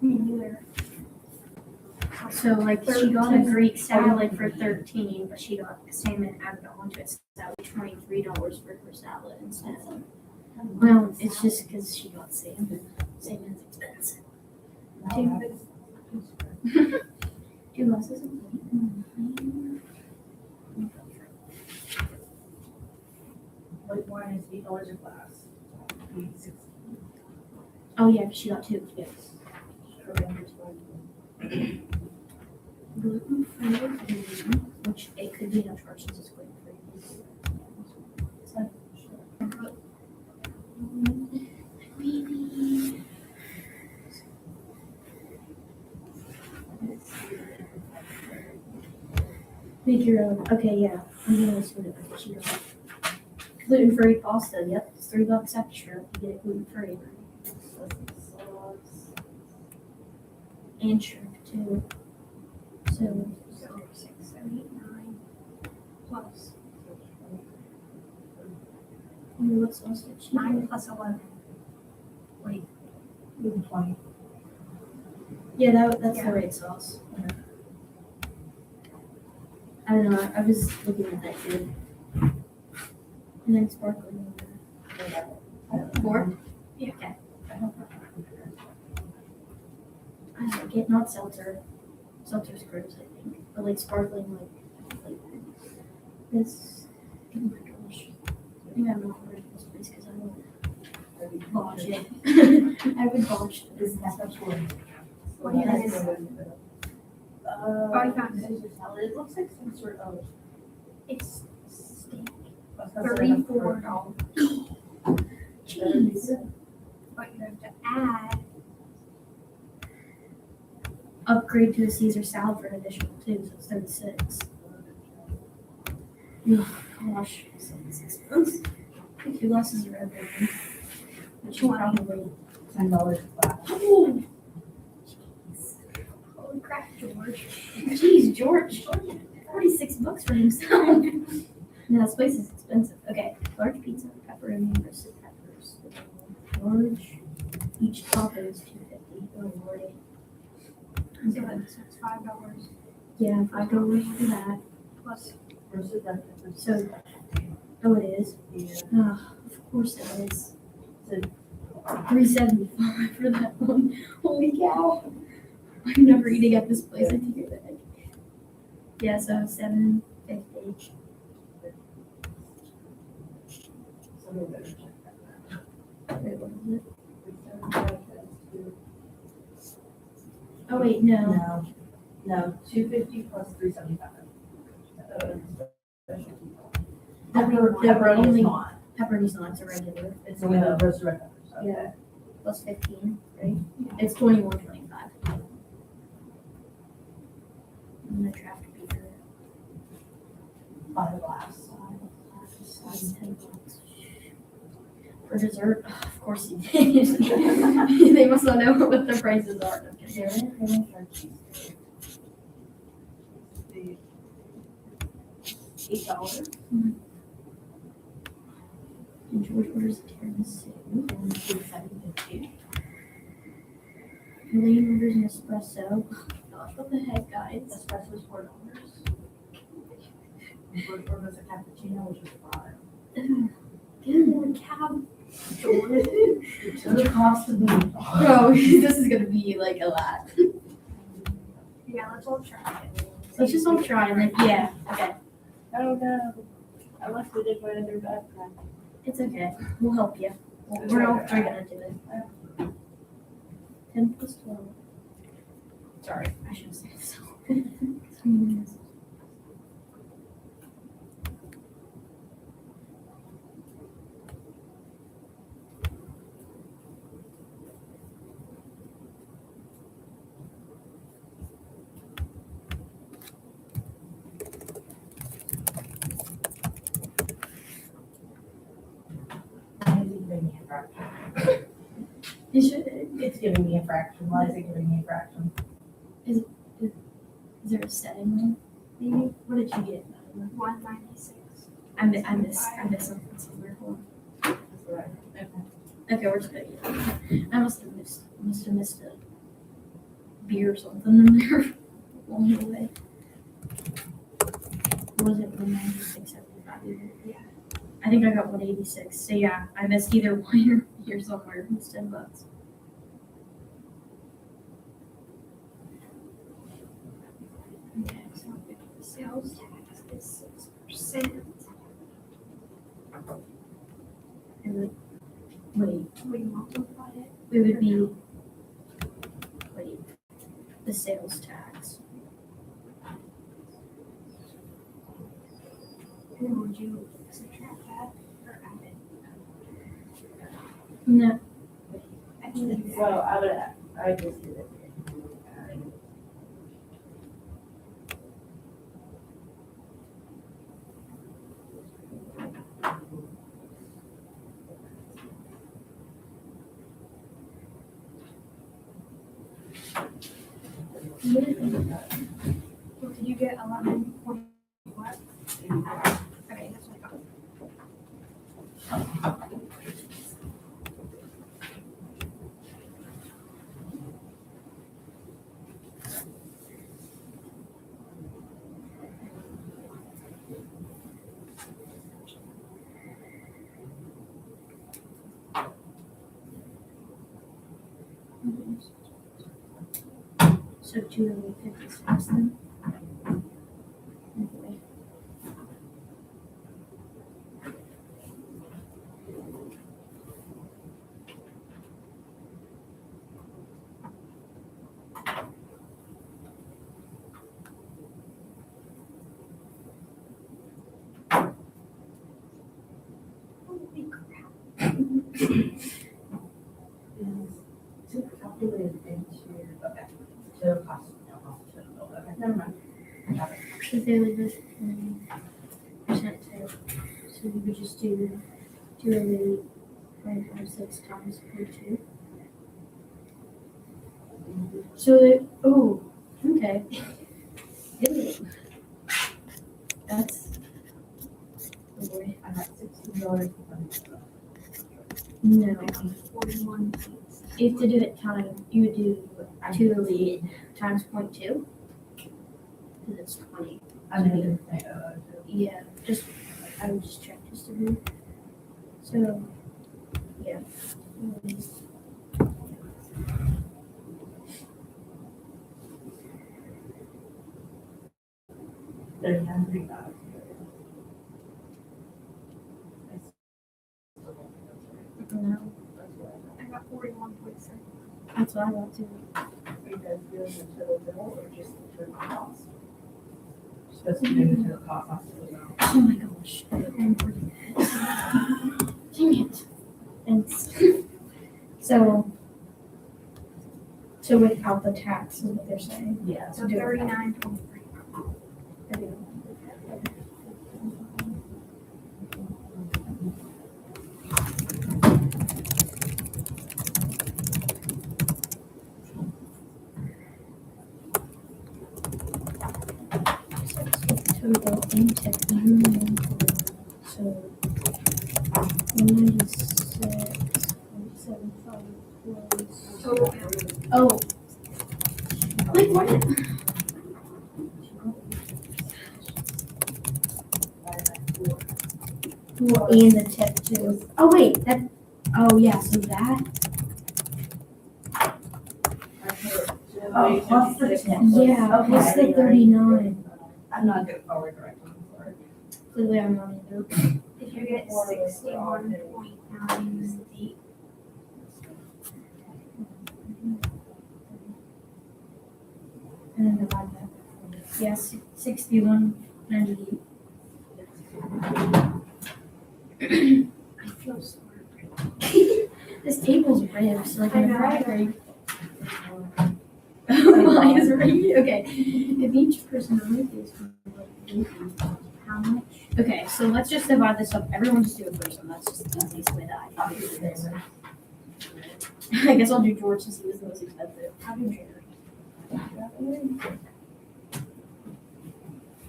Me neither. So like she got a Greek salad for 13, but she got salmon added onto it, so that was $23 for her salad instead. Well, it's just because she got salmon. Salmon's expensive. Two glasses of wine. White wine is $8 a glass. Oh yeah, 'cause she got two. Yes. Gluten free, which it could be no charge since it's gluten free. Maybe. Make your own. Okay, yeah. I'm gonna assume it. She got gluten free pasta. Yep, it's $3 extra if you get it gluten free. And shrimp too. So 6, 7, 8, 9 plus what sauce did she 9 get? plus 11. Wait, 20. Yeah, that's the right sauce. I don't know. I was looking at that too. And then sparkling water. 4? Yeah. Okay. I like it. Not seltzer. Seltzer's gross, I think. But like sparkling, like this. Oh my gosh. I think I'm not ordering this place because I would botch it. I would botch this. What do you think is? Oh, you found it. Caesar salad. It looks like some sort of. It's steak. $34. Jeez. But you have to add. Upgrade to a Caesar salad for an additional 2, so it's 36. Oh gosh, 76 bucks. 2 glasses of red wine. Which is probably $10 a glass. oh, Holy crap, George. jeez, George, 46 bucks for himself. No, this place is expensive. Okay, large pizza, pepperoni, and roasted peppers. Large, each topping is $2.50. Oh lordy. So it's $5 Yeah, $5 for that. plus. Roasted red peppers. So, oh, it is. Yeah. Oh, of course it is. $3.75 for that one. Holy cow! I'm never eating at this place. I take it back. Yeah, so $7.50. Somebody better check that. Wait, what is it? Oh wait, no. No, 250 plus 375. Pepperoni is not. Pepperoni's not. It's a regular. It's only the roasted red peppers. Okay. Yeah. Plus 15, right? It's 21.25. And the draft beer. 5 glass. That's $10. For dessert, of course you did. They must not know what the prices are. $8. And George orders a tiramisu. And $7.50. Elaine orders an espresso. Oh gosh, what the heck, guys? Espresso's $4. And George orders a cappuccino, which is $5. Good Lord, cab. The cost of the. Bro, this is gonna be like a lot. Yeah, let's all try it. Let's just all try and then, yeah, okay. Oh no. I left it in my other backpack. It's okay. We'll help you. We're all three gonna do it. 10 plus 12. Sorry, I should have said so. 3 minutes. You should. It's giving me a fraction. Why is it giving me a fraction? Is there a setting there? Maybe? What did you get? 196. I miss something somewhere. Hold on. That's right. Okay. Okay, we're just gonna. I must have missed a beer or something in there along the way. Was it 196.75? Yeah. I think I got 186. So yeah, I missed either one or here somewhere. It's $10. Okay, so if the sales tax is 6%, And wait, we multiply it. it would be the sales tax. And then would you subtract that or add it? No, I think you So I just did it. What did you get? 11 what? Okay, that's what I got. so 256 then. Okay. Holy crap. Calculated into, okay, total cost, okay, never mind. So they would just percent too. So we would just do 288.56 times 0.2. So that, oh, okay. Ew. That's, oh boy. I got $16. No. 41. You have to do it time, you would do 288 times 0.2. Because it's 20. I didn't think, Yeah, just, I would just check just to be. So, yeah. $39. No, I got 41.6. that's what I got too. Are you guys doing the total bill or just the total cost? Supposed to do the total cost, not the total bill. Oh my gosh. Dang it. Thanks. So without the tax is what they're saying. Yeah. So 39.3. There we go. Total intake. So 196.75 was. Total bill. Oh. Wait, what? And the tip too. Oh wait, that. Oh yeah, so that. Oh, plus the tip. Yeah, Okay. plus the 39. I'm not good forward directly, sorry. Clearly, I'm not either. If you get 61.98. And then divide that. Yes, 61.98. I feel smart. This table's rigged, so like I in a know. fry rig. Why is it rigged? Okay. If each person is how much? Okay, so let's just divide this up. Everyone just do it first, and that's just the easiest way that I can do this. I guess I'll do George since he was the most expensive. I'll do Jared.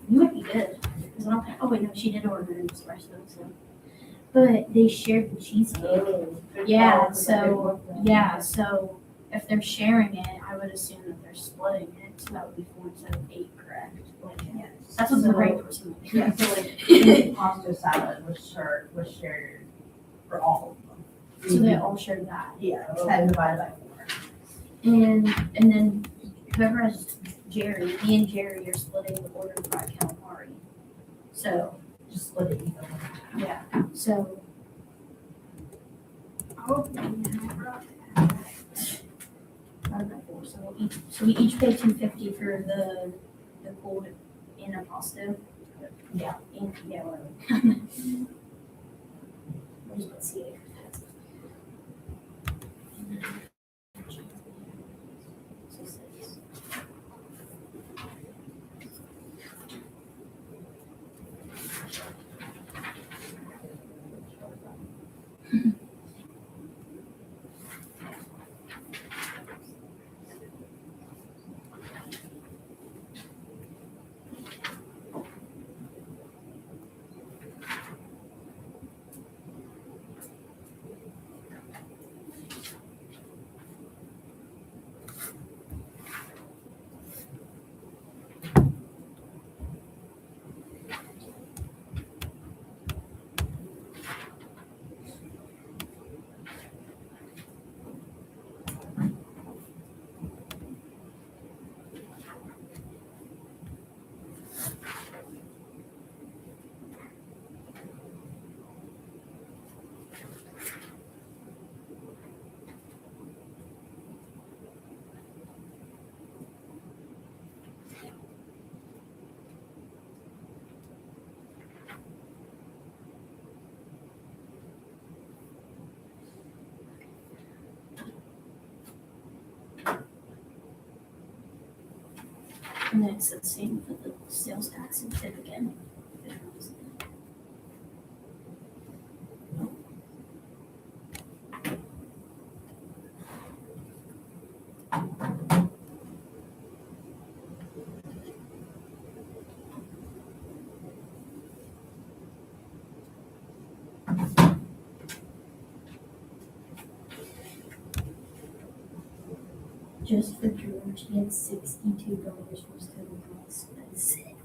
You might be good. Because I don't think, oh wait, no, she did order an espresso, so. but they shared the cheesecake. Oh, Yeah, because I didn't so, look that. yeah, so if they're sharing it, I would assume that they're splitting it, so that would be 4 instead of 8, correct? Like, Yes. that's what the So- right person would do. Yeah, so like the pasta salad was shared for all of them. So they all shared that. Yeah, 10 divided by 4. And then whoever has Jerry, me and Jerry are splitting the order of fried calamari. So, Just split it evenly. yeah, so, Oh, yeah, I brought that. divided by 4, so we each pay $2.50 for the cold and a pasta. Yeah. And, yeah, whatever. We'll just put CA for that. So 6. And then it's the same for the sales tax and tip again. Just for George, he had $62 for his total cost. That's sick.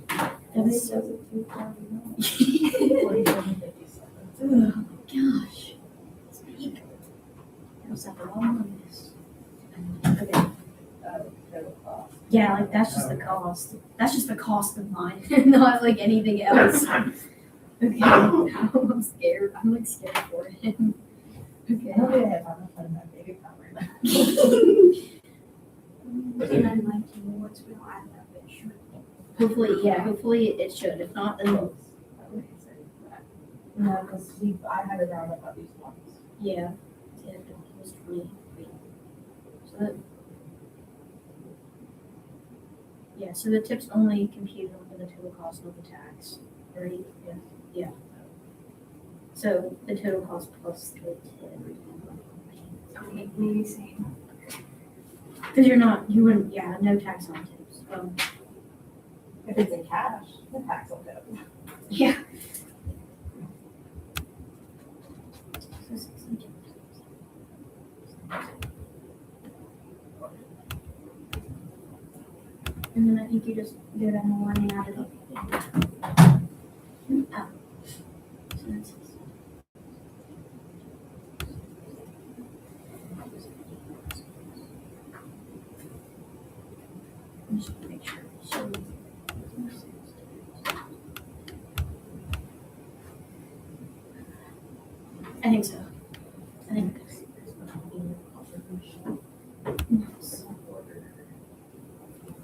That was so. Oh gosh. Speak. I was at the wrong on this. Okay. Yeah, like that's just the cost. That's just the cost of mine, not like anything else. Okay. I'm scared. I'm like scared for him. Okay. Nobody has on the phone that big account right now. And I'm like, you know what's gonna add up, it should. Hopefully, yeah. Hopefully it should. If not, then No, because I had to round up at least once. yeah. Yeah, it was 20. So that. Yeah, so the tip's only computed over the total cost of the tax, right? Yes. Yeah. So the total cost plus the tip. Okay, maybe same. Because you wouldn't, yeah, no tax on tips. If it's in cash, the tax will go. Yeah. So 62. And then I think you just go down the line and add it up. Oh. So that's. Just make sure. So. I think so. I think. Nice.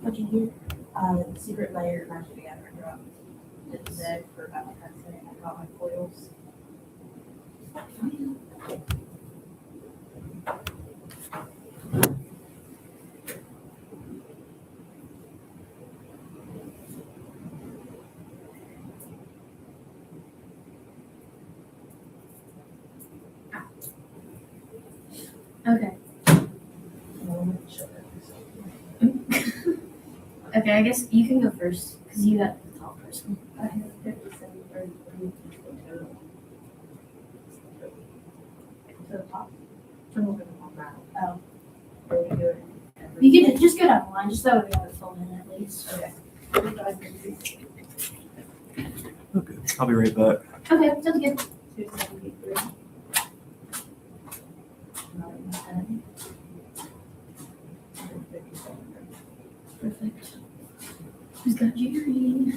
What'd you get? Secret layer matched together. It's Zed for Valentine's Day. I got my foils. Okay. Okay, I guess you can go first because you got the top person. I have 57, 33 total. still gonna want that. Oh. Or we do it every- You can just go down the line, just so we have it filled in at least. Okay. Okay, I'll be right back. Okay, sounds good. 273. Perfect. Who's got Jerry?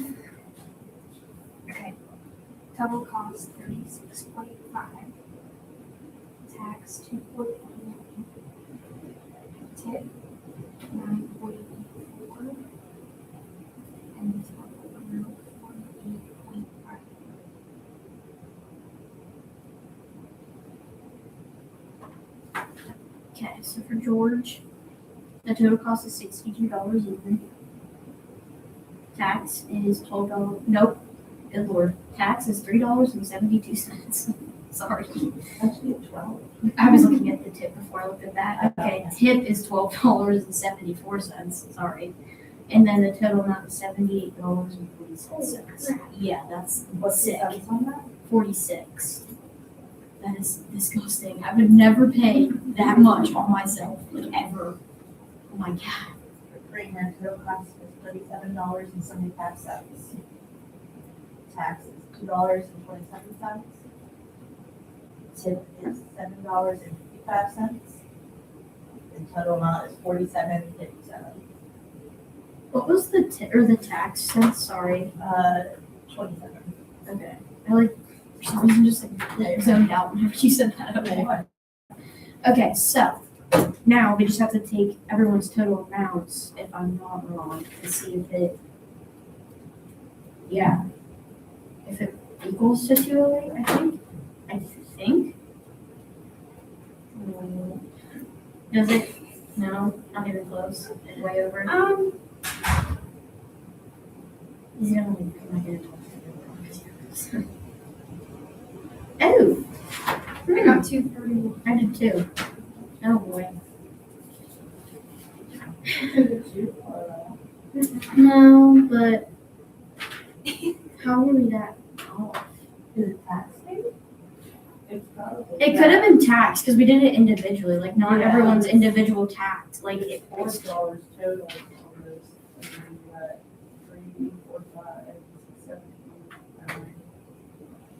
Okay. Total cost 36.5. Tax 2.1. Tip 9.4. And total amount 48.5. Okay, so for George, the total cost is $62 even. Tax is $12. Nope. Good lord. Tax is $3.72. Sorry. Actually, 12. I was looking at the tip before I looked at that. Okay, tip is $12.74. Sorry. And then the total amount is $78.46. Yeah, that's What's the sick. cents on that? 46. That is disgusting. I would never pay that much on myself, like ever. Oh my god. Right now, total cost is $37.75. Tax is $2.27. Tip is $7.55. And total amount is $47.57. What was the the tax cents? Sorry. 27. Okay. I like for some reason just like zoned out whenever you said that. Okay. Okay, so now we just have to take everyone's total amounts, if I'm not wrong, to see if it if it equals to 208, I think. Does it? No, not even close. Way over. He's gonna leave. I'm not gonna talk to him. Oh, I got 231. I did too. Oh boy. No, but how were we that off? Is it tax maybe? It's probably. It could have been taxed because we did it individually. Like not Yeah. everyone's individual tax. Like it $4 total on this. And then you got 3, 4, 5, 6, 7, 8, 9.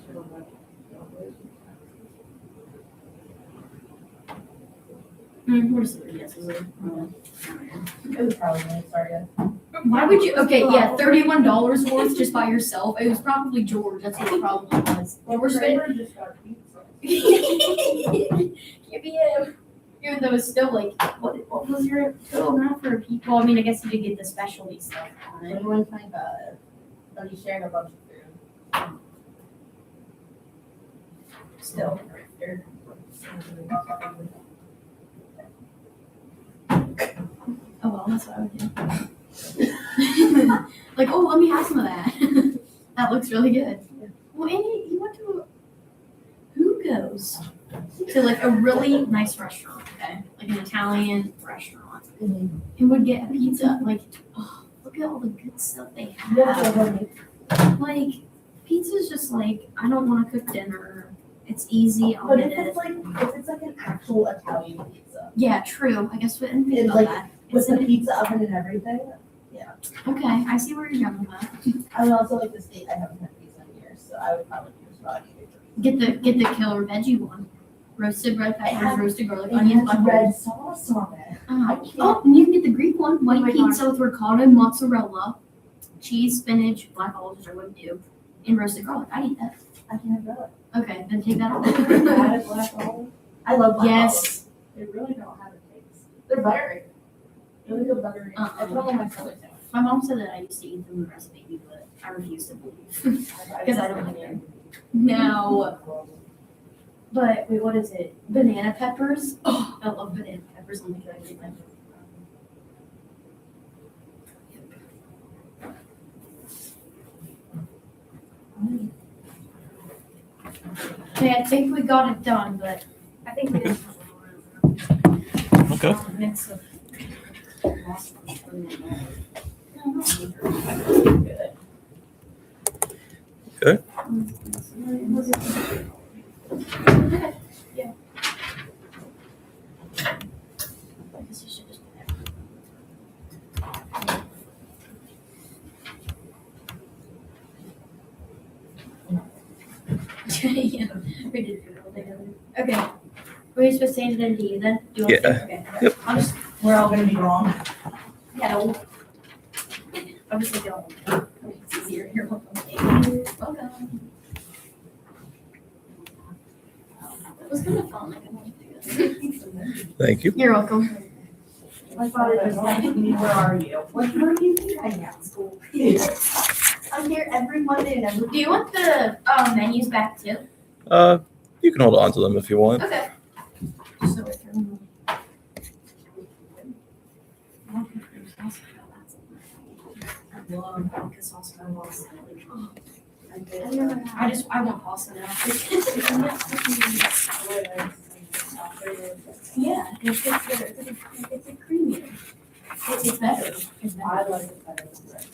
Total budget. What is it? Yes, is it? It was probably me, sorry guys. Why would you? Okay, yeah, $31 worth just by yourself. It was probably George. That's what the problem was. Well, we're spending. Kramer just got pizza. Give me him. Even though it's still like, what was your total amount for a pizza? Well, I mean, I guess you did get the specialty stuff on it. 21.25. But he's sharing a bunch of food. Still. Oh well, that's what I would do. Like, oh, let me have some of that. That looks really good. Well, and he went to who goes to like a really nice restaurant, okay, like an Italian restaurant, and would get a pizza. Like, oh, look at all the good stuff they have. Like, pizza's just like I don't want to cook dinner. It's easy. I'll But get if it. it's like an actual Italian pizza Yeah, true. I guess we didn't think It's about like- that. with It's the in, pizza oven and everything, okay, I see where you're going with that. I would also like to state I haven't had pizza in years, so I would probably choose raw Get the killer veggie one. Roasted red peppers, have- roasted garlic, It onions, has butter. red sauce on it. Oh, and you can get the Greek one, white Oh my pizza with ricotta and mozzarella, cheese, spinach, black olives, which I wouldn't do, and roasted garlic. I'd eat that. I can't do it. Okay, then take that off. Added black olive. I love black olives. Yes. They really don't have a taste. They're buttery. Really good buttery. I put them on my sandwich. My mom said that I used to eat them when I was a baby, but I refuse to believe. Because I don't like them. No. But wait, what is it? Banana peppers? Oh, I love banana peppers on the good. Okay, I think we got it done, but I think we did. Okay. mix of. Yeah, we did do it all together. Okay. We're supposed to hand it in to you then? Do you want to? Yeah. Okay. Yep. I'll just, We're all gonna be wrong. no. I'll just like go. It's easier. You're welcome. Welcome. It was kind of fun. Like, I wanted to do that. Thank you. You're welcome. My father just asked me, where are you? Where do you think I am at school? I'm here every Monday and every. Do you want the menus back too? You can hold on to them if you want. Okay. So it's I want pasta now. Yeah, it's better. It's a creamy. It's better. It's I better. like it better than bread.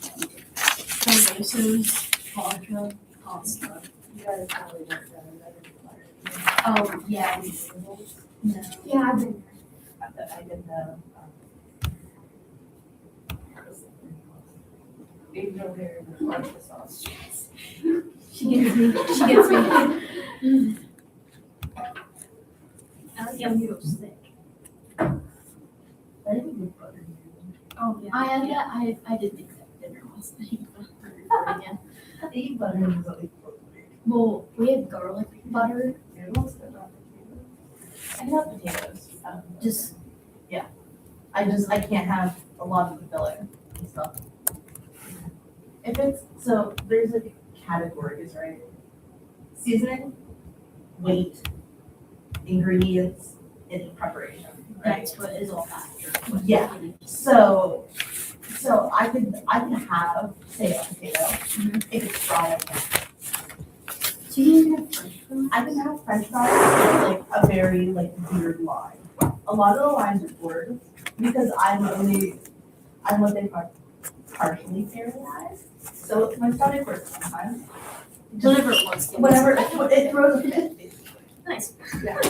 Tomatoes, vodka, pasta. You guys probably don't know better. Oh, yeah. No. Yeah, I've been. I did the. Angel hair and vodka sauce. She gets me. She gets me. I like yum noodles thick. I didn't even put butter. Oh, yeah. I had that. I did make that dinner last night. Yeah. I eat butter and really Well, we had garlic butter. noodles, but not potatoes. I love potatoes. Just I can't have a lot of the filling and stuff. If it's, so there's like categories, right? Seasoning, weight, ingredients, and preparation, right? that's what is all that. Yeah. So I can have, say, a potato, if it's fried, I can't. So you didn't have French fries? I can have French fries with like a very like weird line. A lot of the lines are blurred because I'm what they call partially paralyzed. So my stomach hurts sometimes. Whatever it was. Whatever, it throws a fit, basically. Nice. Yeah.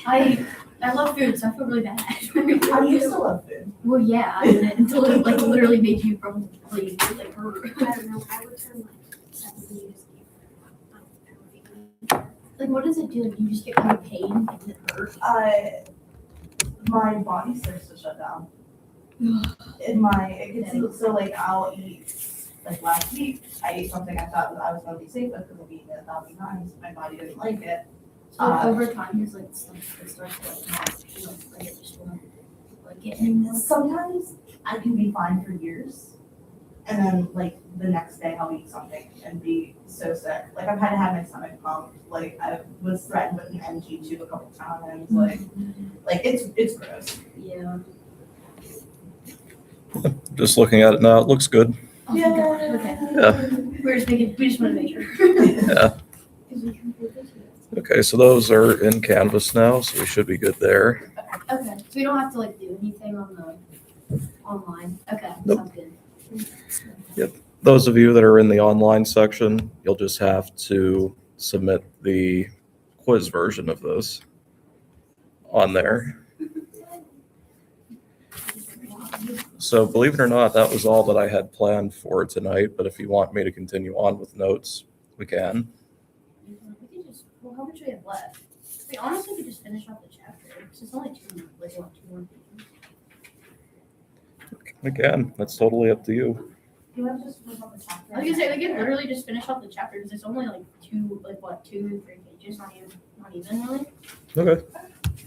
I love food, so I feel really bad. I used to love food. Well, yeah, and then until it like literally made you probably like hurt. I don't know, I would turn like 70 Like, what does it do? Like, you just get kind of pain and it hurts. My body starts to shut down. It gets so like I'll eat, like last week, I ate something I thought that I was gonna be safe with because I've eaten it 1,000 times, my body didn't like it. So like, over time, there's like stuff that starts to like not feel like it just won't like get anymore. Sometimes I can be fine for years, and then like the next day I'll eat something and be so sick. Like I've had to have my stomach pumped. Like I was threatened with an NG tube a couple times. Like it's gross. Yeah. Just looking at it now, it looks good. Oh, thank God. Okay. Yeah. We just want to make sure. Yeah. Okay, so those are in Canvas now, so we should be good there. Okay, so we don't have to like do anything on the online. Okay, Nope. sounds good. Those of you that are in the online section, you'll just have to submit the quiz version of this on there. So believe it or not, that was all that I had planned for tonight, but if you want me to continue on with notes, we can. We could just, well, how much we have left? We honestly could just finish off the chapter, because it's only two more pages. We can, that's totally up to you. You want to just flip up the chapter? I was gonna say, we could literally just finish off the chapter, because it's only like 2 or 3 pages, not even really. Okay.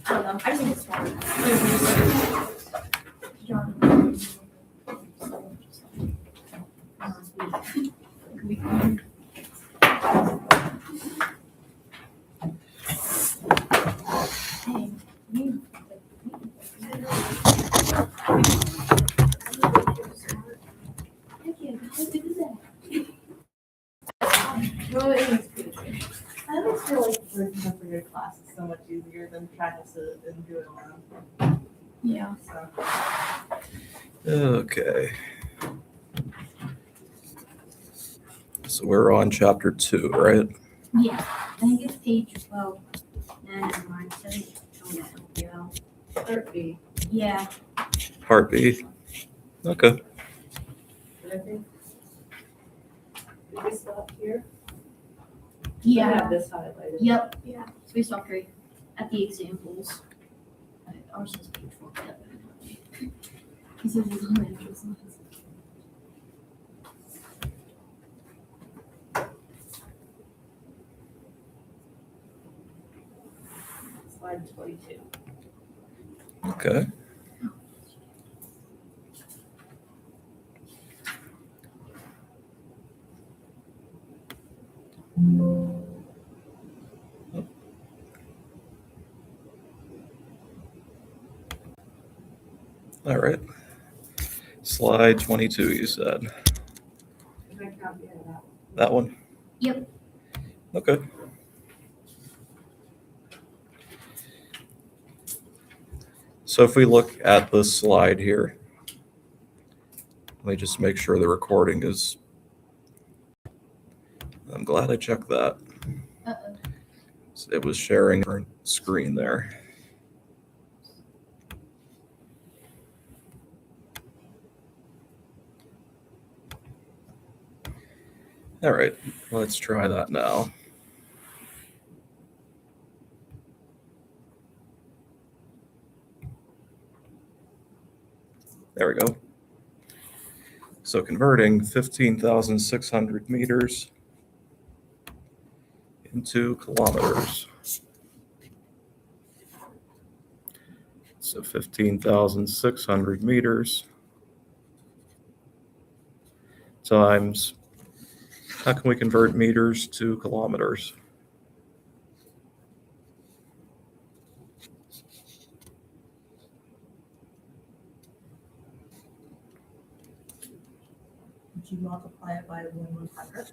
I don't know, I just think it's smart. John. Hey, you. Thank you. How good is that? Well, it is pretty good. I always feel like working up for your class is so much easier than trying to sit and do it alone. Yeah. So. Okay. So we're on chapter 2, right? Yeah, I think it's page 12. Nah, never mind. 7. Oh, no. Yeah. 30. Yeah. Part B. Okay. Did I think? Did we stop here? I have Yeah, this highlighted. yep, Yeah. so we stopped right at the examples. Ours is page 4, yep. He says it's on the interest lines. Slide 22. Okay. All right. Slide 22, you said. If I copy it out. That one? Yep. Okay. So if we look at this slide here, let me just make sure the recording is. I'm glad I checked that. Uh-oh. It was sharing our screen there. All right, let's try that now. There we go. So converting 15,600 meters into kilometers. So 15,600 meters times, how can we convert meters to kilometers? Would you multiply it by 1/100?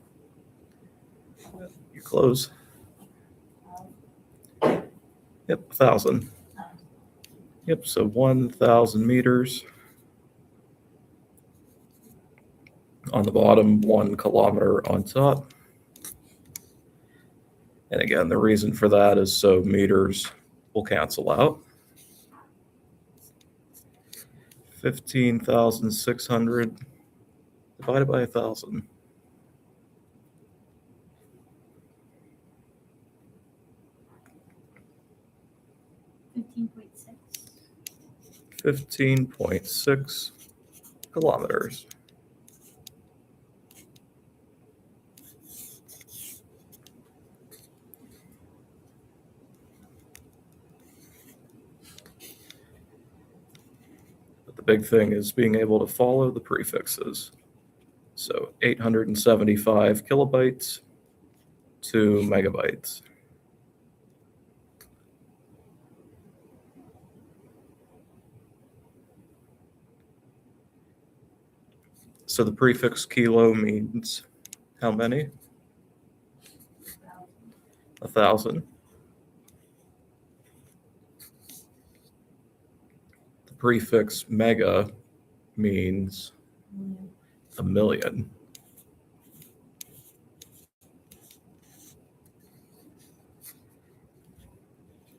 You close. Yep, 1,000. Yep, so 1,000 meters. On the bottom, 1 kilometer on top. And again, the reason for that is so meters will cancel out. 15,600 divided by 1,000. 15.6. 15.6 kilometers. But the big thing is being able to follow the prefixes. So 875 kilobytes to megabytes. So the prefix kilo means how many? 1,000. The prefix mega means 1,000,000.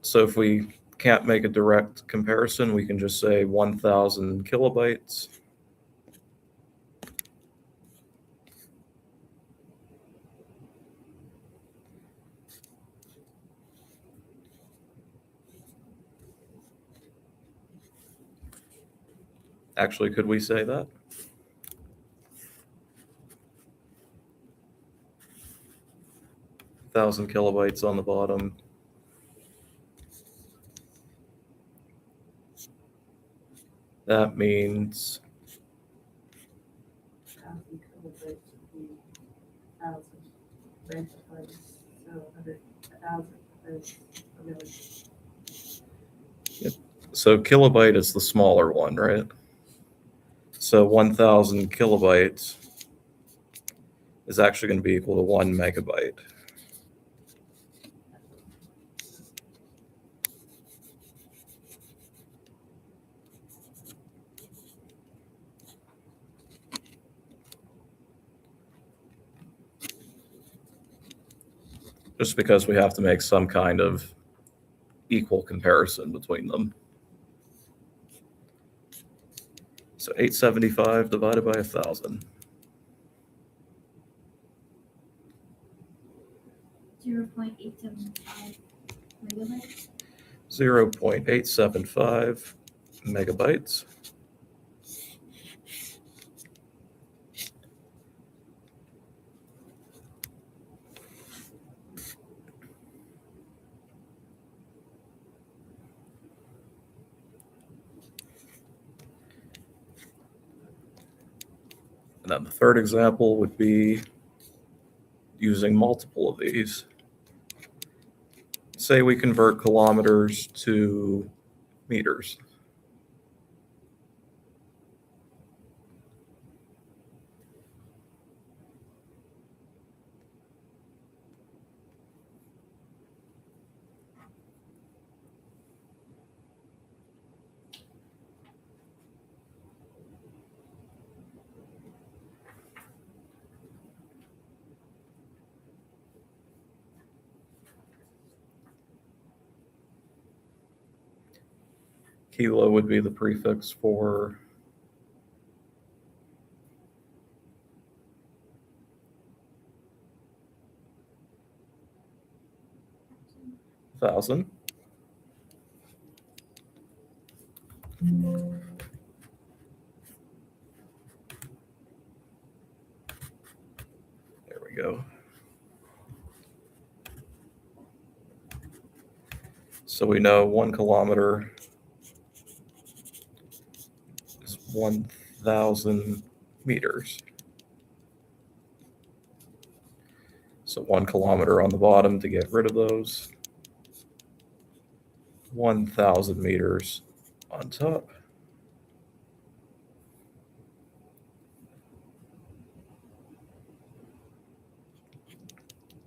So if we can't make a direct comparison, we can just say 1,000 kilobytes. Actually, could we say that? Thousand kilobytes on the bottom. That means 1,000 kilobytes would be 1,000. Right, so 1,000 is a million. so kilobyte is the smaller one, right? So 1,000 kilobytes is actually going to be equal to 1 megabyte. Just because we have to make some kind of equal comparison between them. So 875 divided by 1,000. 0.875 megabytes. 0.875 megabytes. And then the third example would be using multiple of these. Say we convert kilometers to meters. Kilo would be the prefix for thousand. There we go. So we know 1 kilometer is 1,000 meters. So 1 kilometer on the bottom to get rid of those. 1,000 meters on top.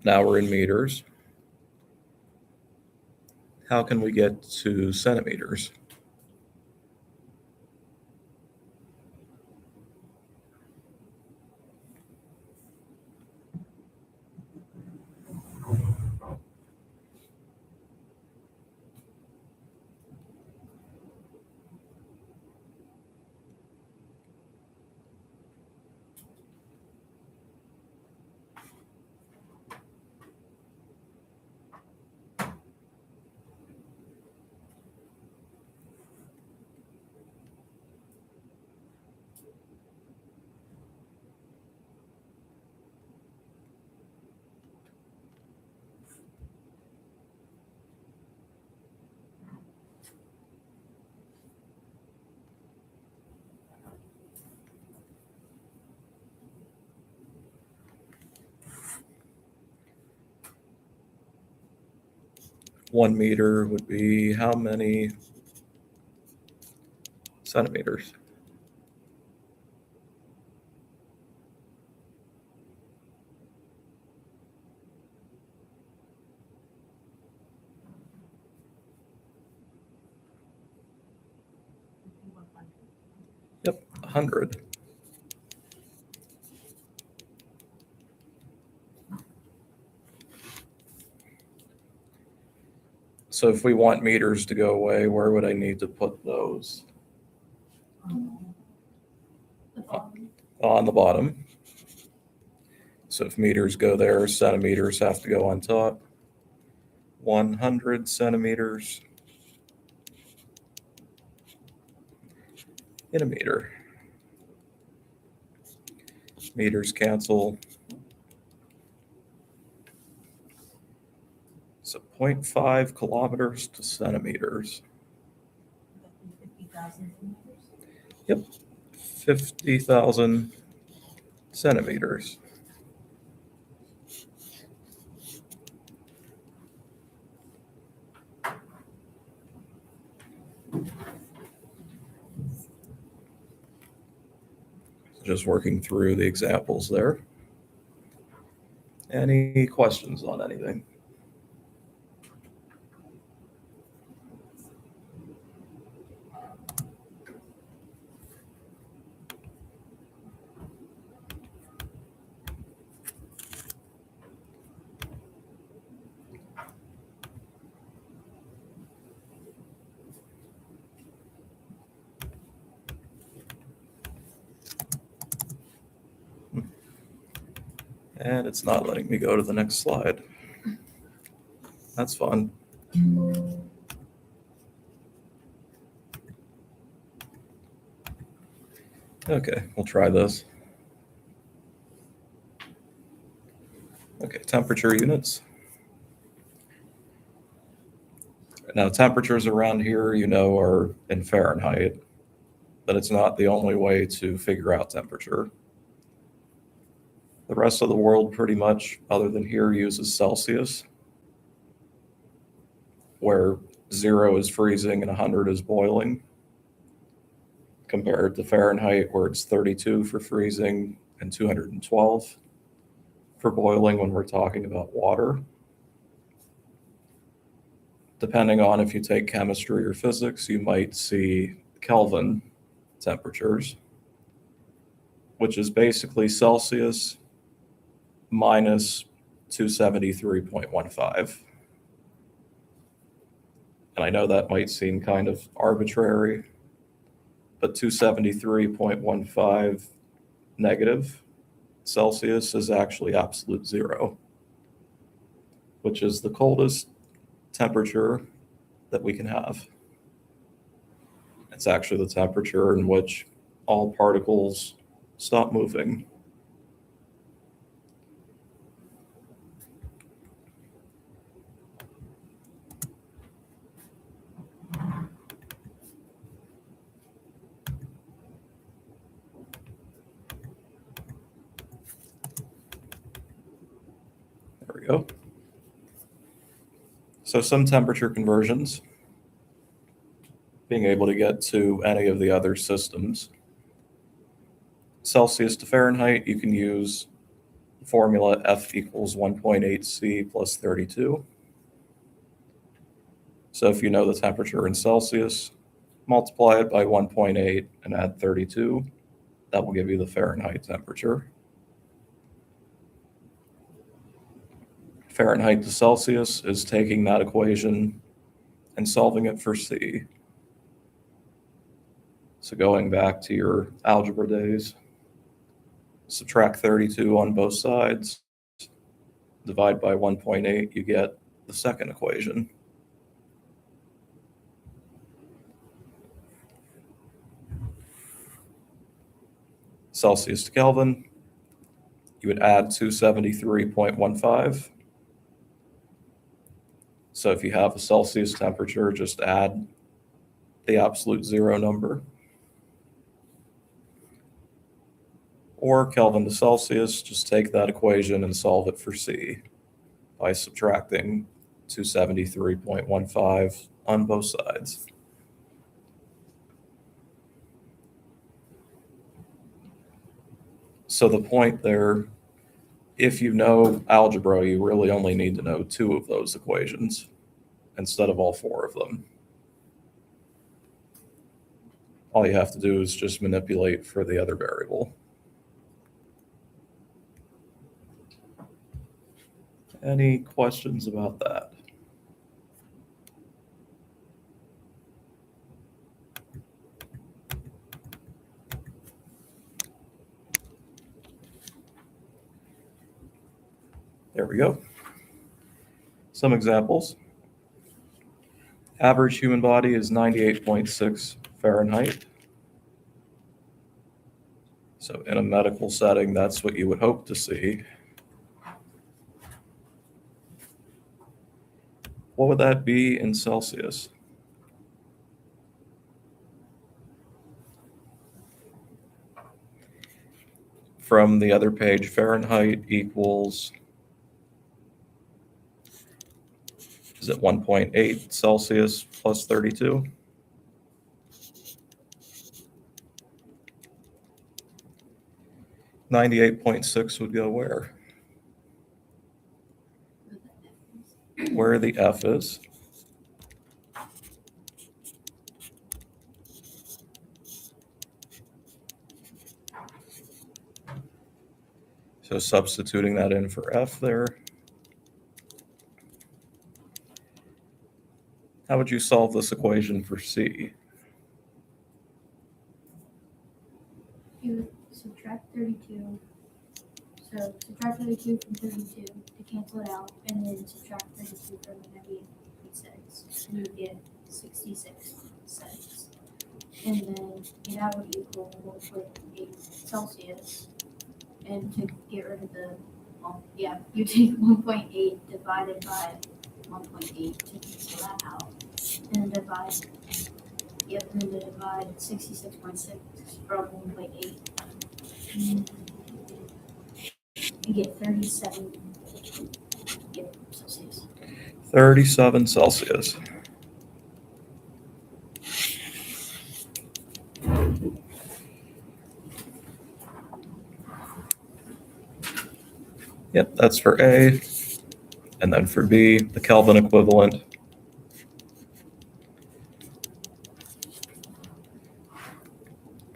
Now we're in meters. How can we get to centimeters? One meter would be how many centimeters? Yep, 100. So if we want meters to go away, where would I need to put those? The bottom. On the bottom. So if meters go there, centimeters have to go on top. 100 centimeters in a meter. Meters cancel. So 0.5 kilometers to centimeters. 50,000 centimeters. Just working through the examples there. Any questions on anything? And it's not letting me go to the next slide. That's fun. Okay, we'll try this. Okay, temperature units. Now, temperatures around here, are in Fahrenheit, but it's not the only way to figure out temperature. The rest of the world, pretty much, other than here, uses Celsius, where 0 is freezing and 100 is boiling, compared to Fahrenheit, where it's 32 for freezing and 212 for boiling when we're talking about water. Depending on if you take chemistry or physics, you might see Kelvin temperatures, which is basically Celsius minus 273.15. And I know that might seem kind of arbitrary, but 273.15 negative Celsius is actually absolute 0, which is the coldest temperature that we can have. It's actually the temperature in which all particles stop moving. There we go. So some temperature conversions, being able to get to any of the other systems. Celsius to Fahrenheit, you can use the formula F equals 1.8 C plus 32. So if you know the temperature in Celsius, multiply it by 1.8 and add 32. That will give you the Fahrenheit temperature. Fahrenheit to Celsius is taking that equation and solving it for C. So going back to your algebra days, subtract 32 on both sides, divide by 1.8, you get the second equation. Celsius to Kelvin, you would add 273.15. So if you have a Celsius temperature, just add the absolute 0 number. Or Kelvin to Celsius, just take that equation and solve it for C by subtracting 273.15 on both sides. So the point there, if you know algebra, you really only need to know 2 of those equations instead of all 4 of them. All you have to do is just manipulate for the other variable. Any questions about that? There we go. Some examples. Average human body is 98.6 Fahrenheit. So in a medical setting, that's what you would hope to see. What would that be in Celsius? From the other page, Fahrenheit equals, is it 1.8 Celsius plus 32? .6 would go where? Where the F is. So substituting that in for F there. How would you solve this equation for C? You would subtract 32, So subtract 32 from 32 to cancel it out, and then subtract 32 from the 98.6, and you get 66 cents. And then that would equal 1.8 Celsius. And to get rid of the, well, yeah, you take 1.8 divided by 1.8 to cancel that out, and then divide, and then divide 66.6 from 1.8. You get 37, yep, Celsius. 37 Celsius. Yep, that's for A. And then for B, the Kelvin equivalent.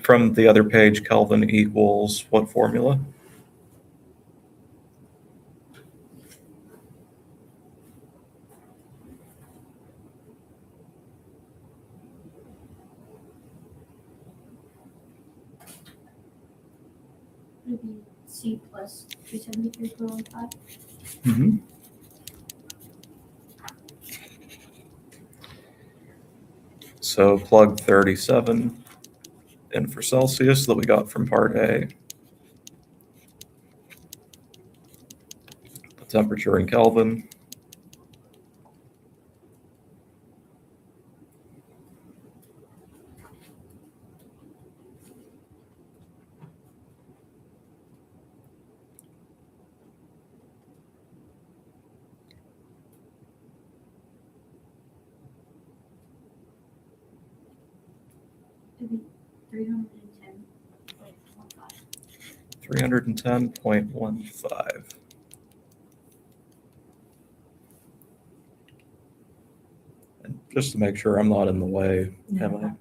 From the other page, Kelvin equals what formula? Would be C plus 273.15. Mm-hmm. So plug 37 in for Celsius that we got from part A. The temperature in Kelvin. It'd be 310.15. 310.15. And just to make sure I'm not in the way, am I?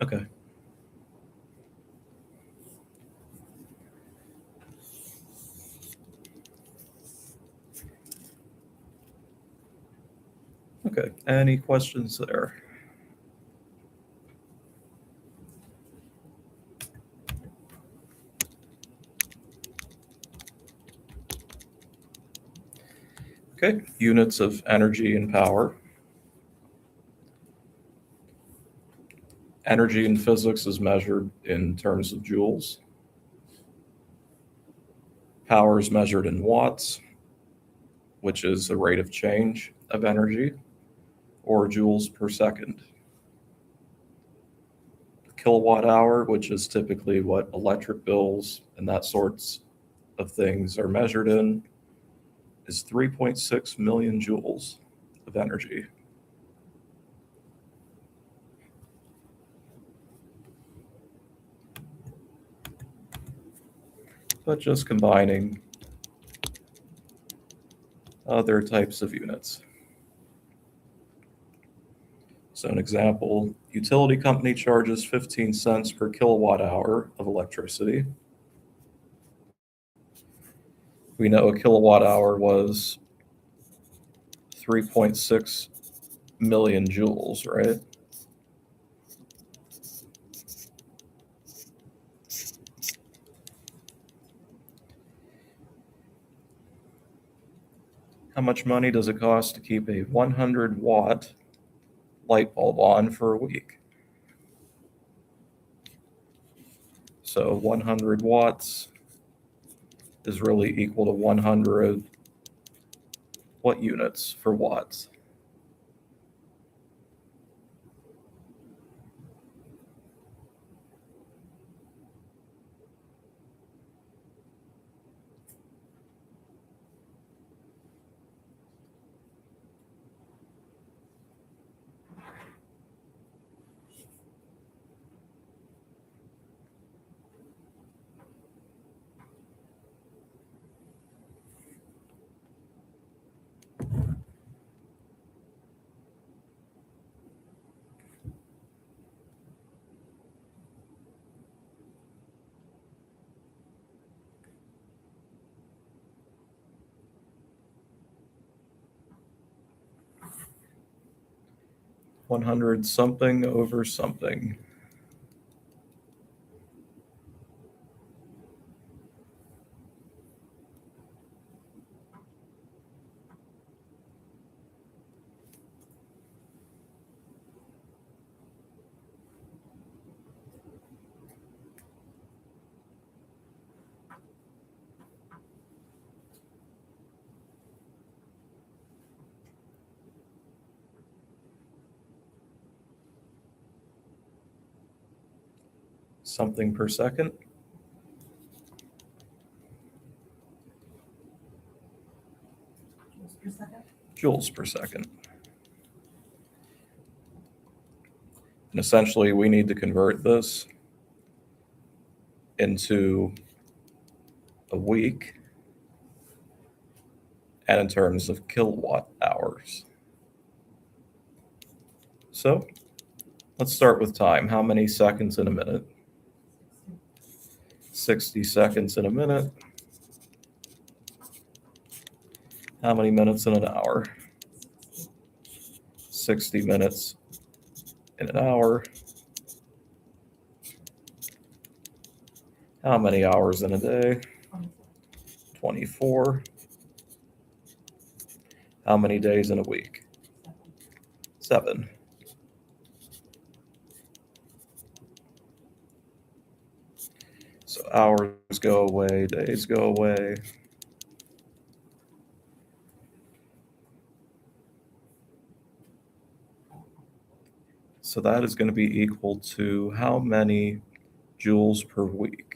Okay. Okay, any questions there? Okay, units of energy and power. Energy in physics is measured in terms of joules. Power is measured in watts, which is the rate of change of energy, or joules per second. Kilowatt hour, which is typically what electric bills and that sorts of things are measured in, is 3.6 million joules of energy. But just combining other types of units. So an example, utility company charges 15 cents per kilowatt hour of electricity. We know a kilowatt hour was 3.6 million joules, right? How much money does it cost to keep a 100 watt light bulb on for a week? So 100 watts is really equal to 100 what units for watts? One hundred something over something. something per second. Joules per second. Joules per second. And essentially, we need to convert this into a week and in terms of kilowatt hours. So let's start with time. How many seconds in a minute? 60 seconds in a minute. How many minutes in an hour? 60 minutes in an hour. How many hours in a day? 24. How many days in a week? 7. So hours go away, days go away. So that is going to be equal to how many joules per week?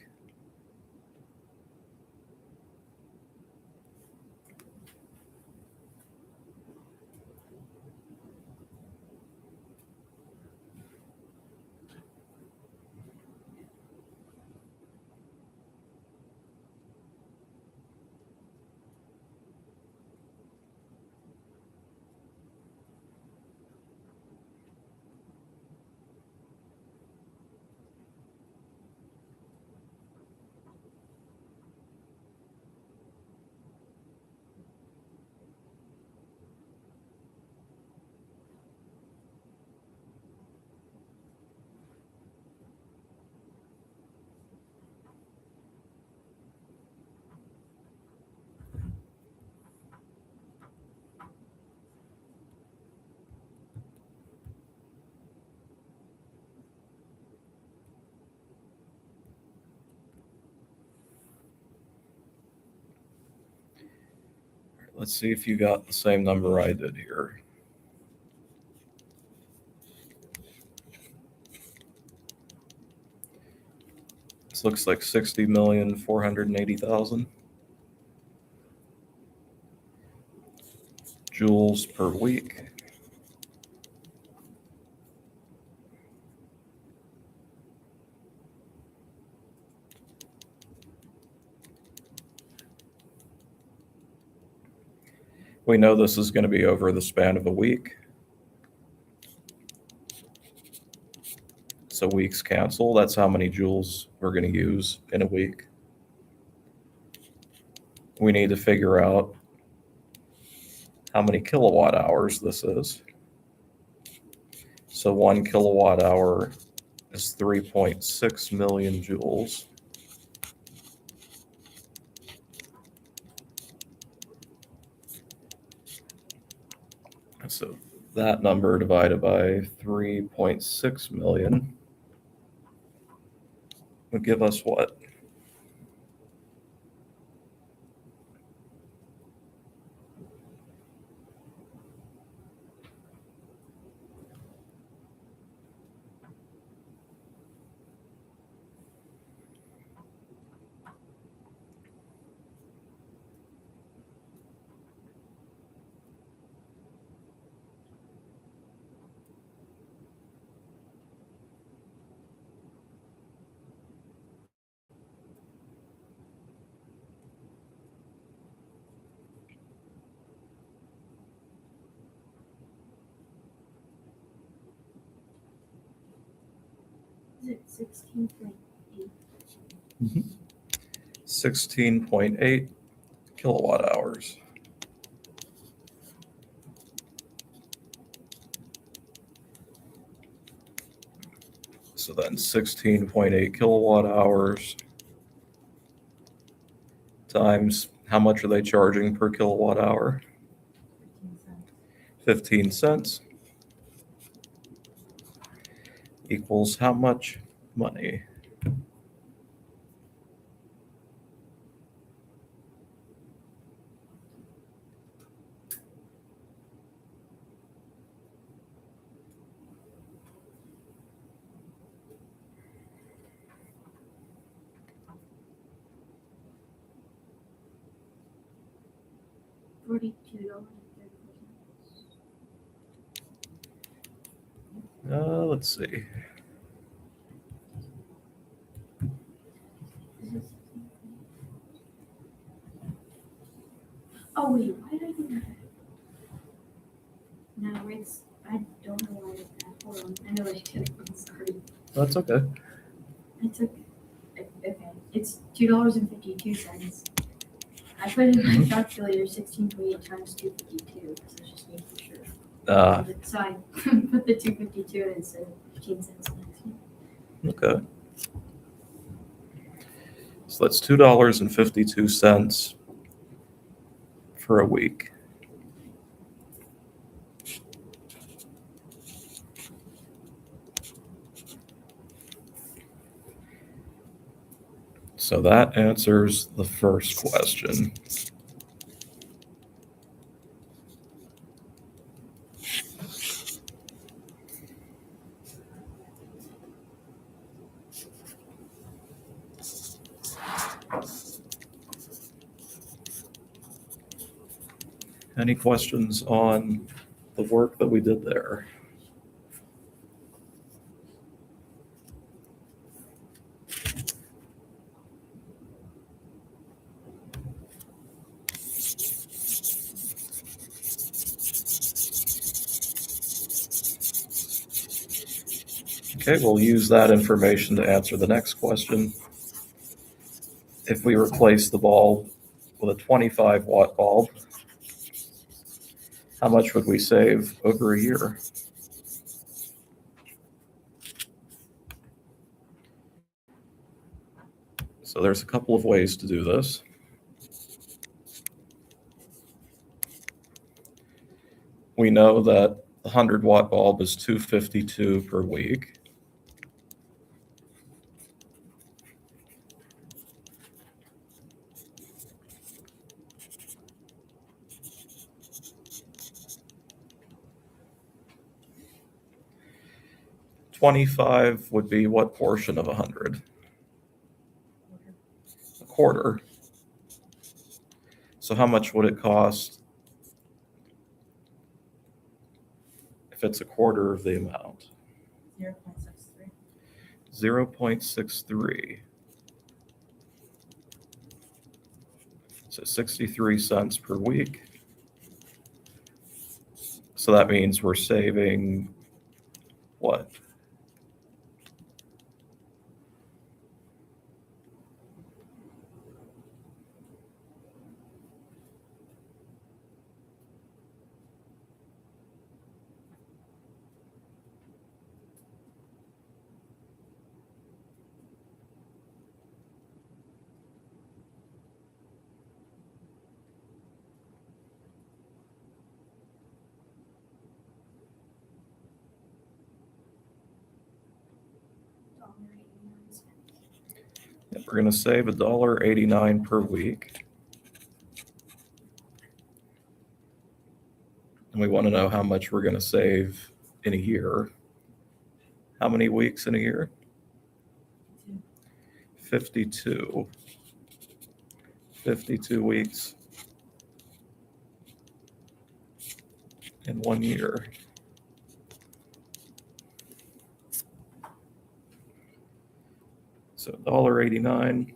Let's see if you got the same number I did here. This looks like 60,480,000 joules per week. We know this is going to be over the span of a week. So weeks cancel. That's how many joules we're going to use in a week. We need to figure out how many kilowatt hours this is. So 1 kilowatt hour is 3.6 million joules. So that number divided by 3.6 million would give us what? Is it 16.8? 16.8 kilowatt hours. So then 16.8 kilowatt hours times how much are they charging per kilowatt hour? 15 cents equals how much money? $42.34. Let's see. Oh wait, why did I do that? No, it's, I don't know why I did that. Hold on, I know I did it. I'm sorry. That's okay. I took, okay, it's $2.52. I put in my calculator 16.8 times 252, because I was just making sure. So I put the 252 in instead of 15 cents next. Okay. So that's $2.52 for a week. So that answers the first question. Any questions on the work that we did there? Okay, we'll use that information to answer the next question. If we replace the bulb with a 25 watt bulb, how much would we save over a year? So there's a couple of ways to do this. We know that the 100 watt bulb is $2.52 per week. $25 would be what portion of 100? A quarter. So how much would it cost if it's a quarter of the amount? 0.63. 0.63. So 63 cents per week. So that means we're saving what? We're going to save $1.89 per week. And we want to know how much we're going to save in a year. How many weeks in a year? 52. 52 weeks in 1 year. So $1.89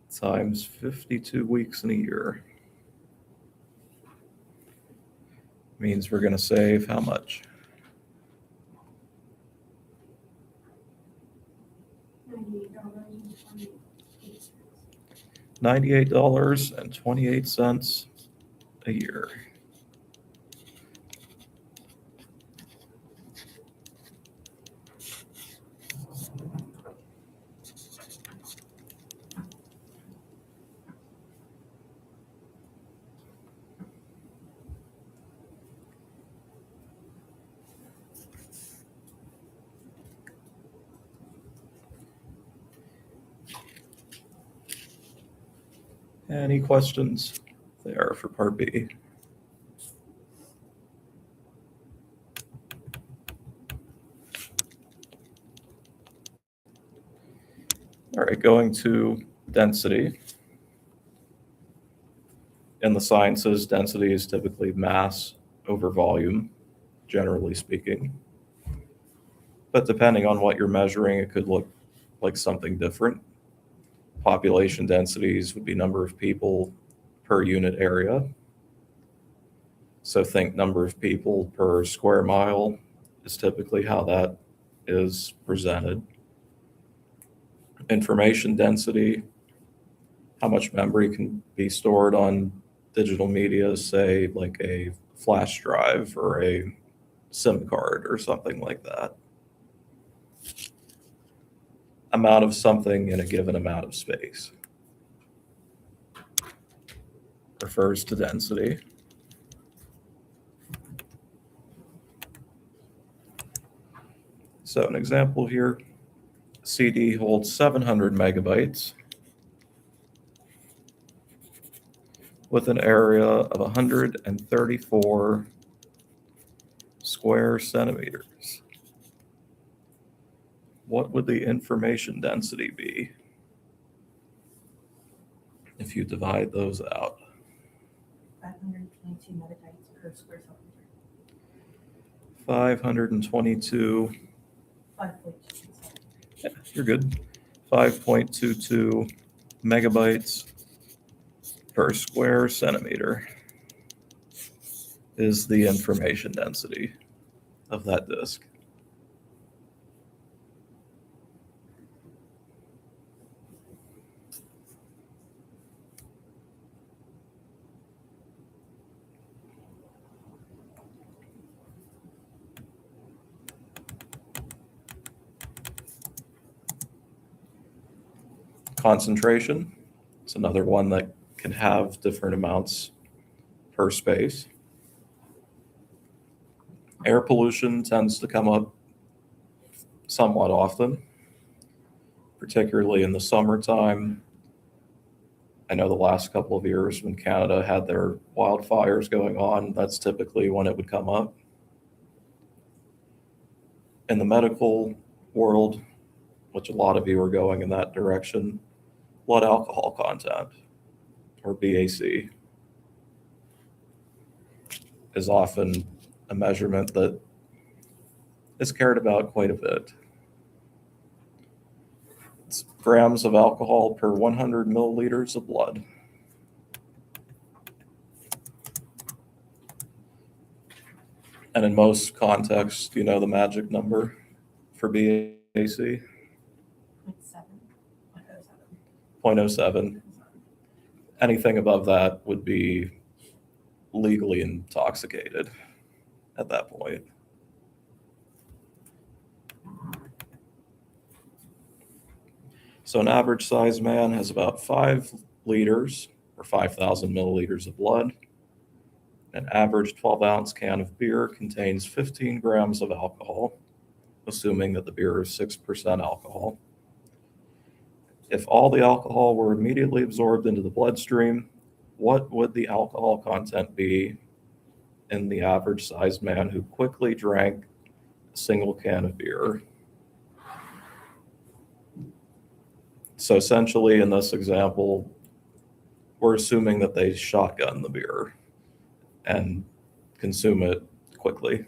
times 52 weeks in a year means we're going to save how much? $98.28 a year. Any questions there for part B? All right, going to density. In the sciences, density is typically mass over volume, generally speaking. But depending on what you're measuring, it could look like something different. Population densities would be number of people per unit area. So think number of people per square mile is typically how that is presented. Information density, how much memory can be stored on digital media, say like a flash drive or a SIM card or something like that. Amount of something in a given amount of space refers to density. So an example here, CD holds 700 megabytes with an area of 134 square centimeters. What would the information density be if you divide those out? 522 megabytes per square centimeter. 522, 5.2. yeah, you're good. 5.22 megabytes per square centimeter is the information density of that disk. Concentration, it's another one that can have different amounts per space. Air pollution tends to come up somewhat often, particularly in the summertime. I know the last couple of years when Canada had their wildfires going on, that's typically when it would come up. In the medical world, which a lot of you are going in that direction, blood alcohol content, or BAC, is often a measurement that is cared about quite a bit. It's grams of alcohol per 100 milliliters of blood. And in most contexts, you know the magic number for BAC? 0.7. 0.07. Anything above that would be legally intoxicated at that point. So an average sized man has about 5 liters or 5,000 milliliters of blood. An average 12-ounce can of beer contains 15 grams of alcohol, assuming that the beer is 6% alcohol. If all the alcohol were immediately absorbed into the bloodstream, what would the alcohol content be in the average sized man who quickly drank a single can of beer? So essentially in this example, we're assuming that they shotgun the beer and consume it quickly.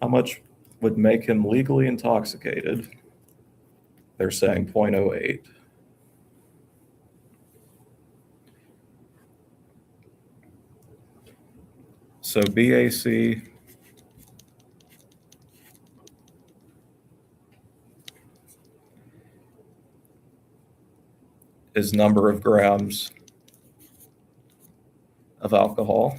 How much would make him legally intoxicated? They're saying 0.08. So BAC is number of grams of alcohol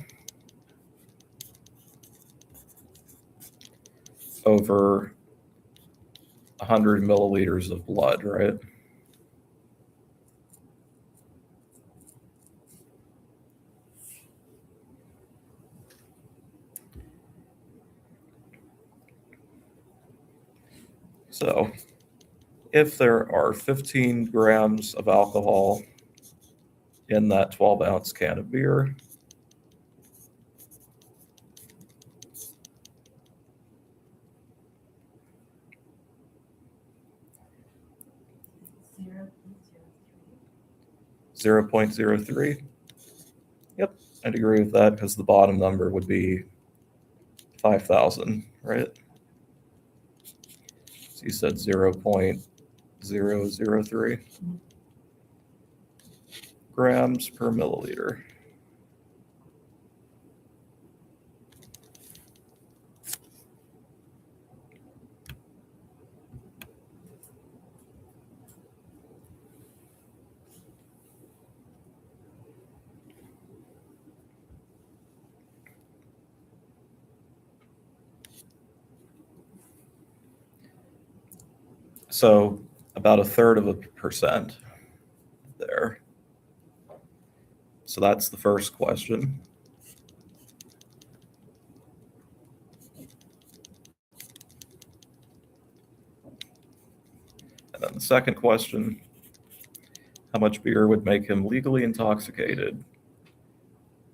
over 100 milliliters of blood, right? So if there are 15 grams of alcohol in that 12-ounce can of beer, Zero. 0.03, I'd agree with that because the bottom number would be 5,000, right? So you said 0.003 grams per milliliter. So about 1/3% there. So that's the first question. And then the second question, how much beer would make him legally intoxicated?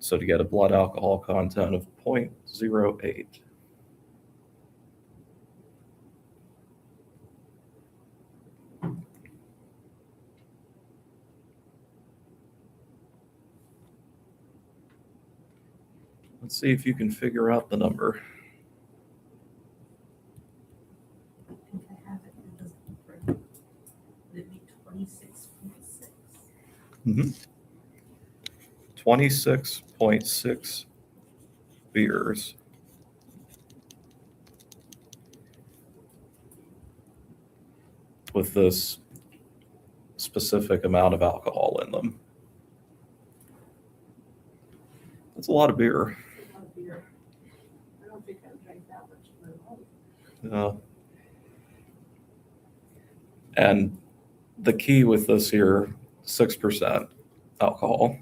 So to get a blood alcohol content of 0.08. Let's see if you can figure out the number. I think I have it, it doesn't look right. Would it be 26.6? 26.6 beers. With this specific amount of alcohol in them. That's a lot of beer. A lot of beer. I don't think I drank that much in my life. And the key with this here, 6% alcohol.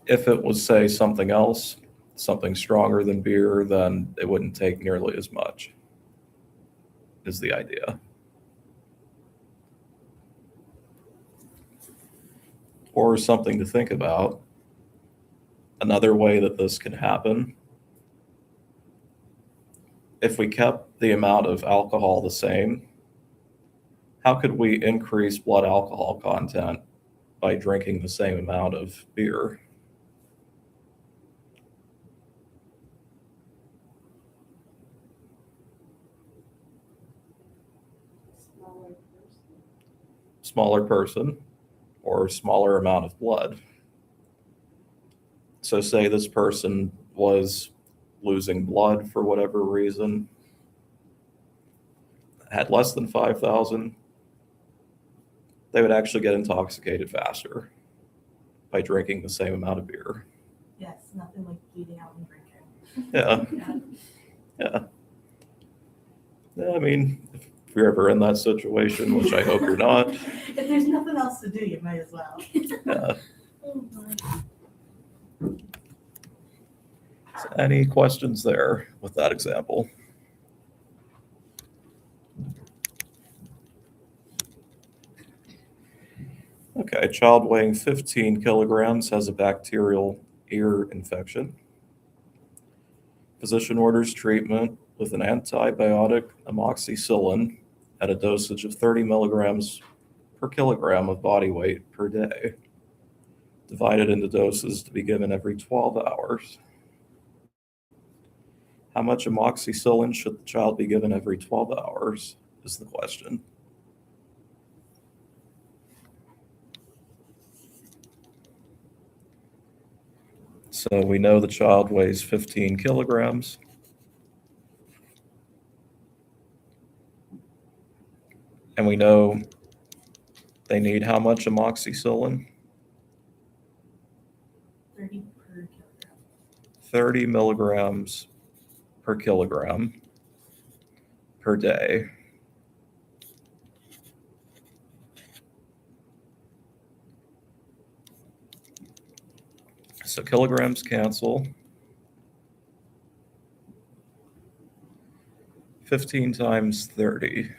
If it was, say, something else, something stronger than beer, then it wouldn't take nearly as much, is the idea. Or something to think about. Another way that this can happen, if we kept the amount of alcohol the same, how could we increase blood alcohol content by drinking the same amount of beer? Smaller person or smaller amount of blood. So say this person was losing blood for whatever reason, had less than 5,000, they would actually get intoxicated faster by drinking the same amount of beer. Yes, nothing like bleeding out and drinking. Yeah. Yeah, I mean, if you're ever in that situation, which I hope you're not. If there's nothing else to do, you might as well. Yeah. Oh my. So any questions there with that example? Okay, a child weighing 15 kilograms has a bacterial ear infection. Physician orders treatment with an antibiotic, amoxicillin, at a dosage of 30 milligrams per kilogram of body weight per day, divided into doses to be given every 12 hours. How much amoxicillin should the child be given every 12 hours is the question. So we know the child weighs 15 kilograms. And we know they need how much amoxicillin? 30 per kilogram. 30 milligrams per kilogram per day. So kilograms cancel. 15 times 30.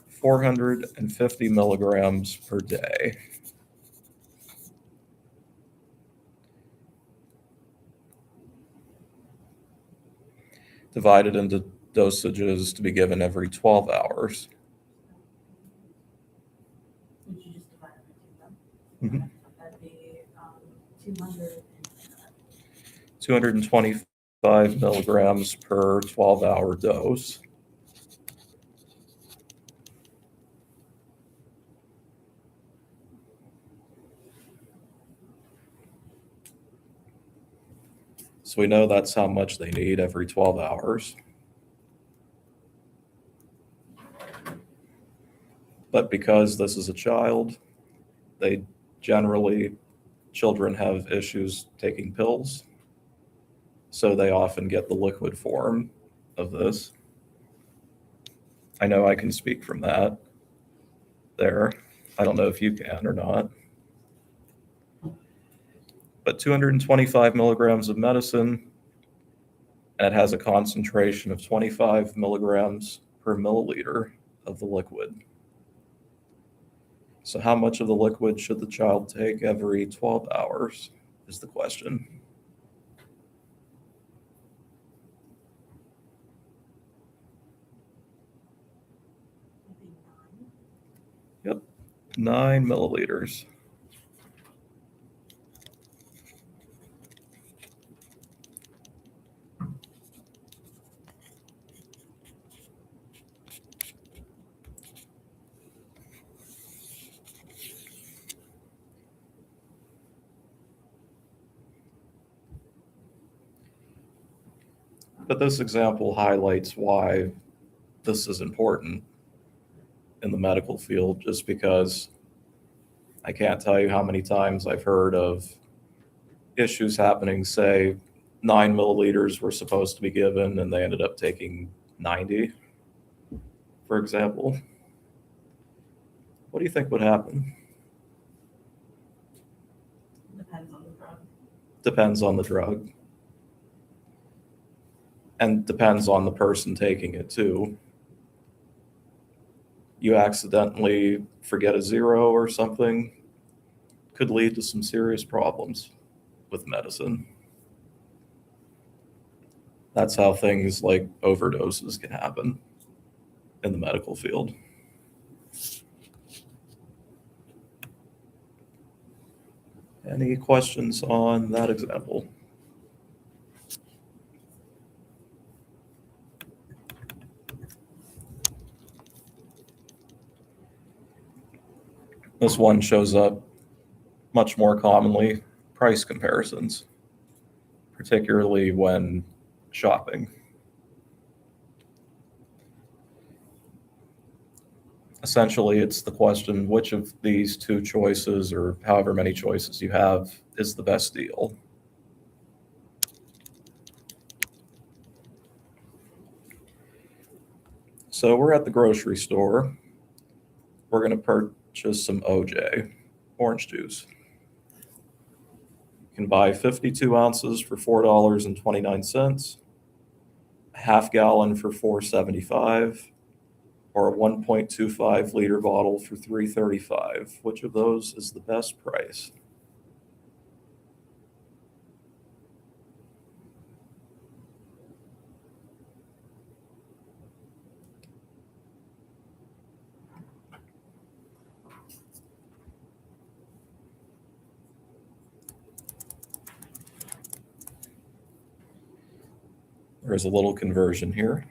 450 milligrams per day. Divided into dosages to be given every 12 hours. Would you just Mhm. That'd be 200. 225 milligrams per 12-hour dose. So we know that's how much they need every 12 hours. But because this is a child, children have issues taking pills. So they often get the liquid form of this. I know I can speak from that there. I don't know if you can or not. But 225 milligrams of medicine, and it has a concentration of 25 milligrams per milliliter of the liquid. So how much of the liquid should the child take every 12 hours is the question. Yep, 9 milliliters. But this example highlights why this is important in the medical field, just because I can't tell you how many times I've heard of issues happening, say 9 milliliters were supposed to be given and they ended up taking 90, for example. What do you think would happen? Depends on the drug. Depends on the drug. And depends on the person taking it too. You accidentally forget a zero or something, could lead to some serious problems with medicine. That's how things like overdoses can happen in the medical field. Any questions on that example? This one shows up much more commonly, price comparisons, particularly when shopping. Essentially, it's the question, which of these two choices, or however many choices you have, is the best deal? So we're at the grocery store. We're going to purchase some OJ, orange juice. You can buy 52 ounces for $4.29, a half gallon for $4.75, or a 1.25 liter bottle for $3.35. Which of those is the best price? There's a little conversion here.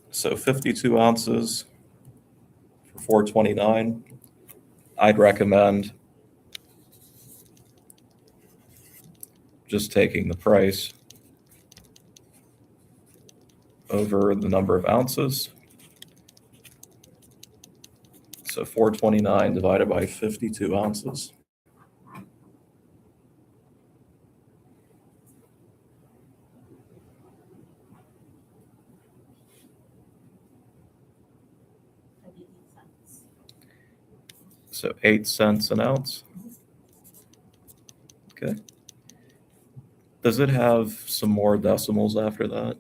So 52 ounces for $4.29. I'd recommend just taking the price over the number of ounces. So $4.29 divided by 52 ounces. That'd be 8 cents. So 8 cents an ounce. Okay. Does it have some more decimals after that?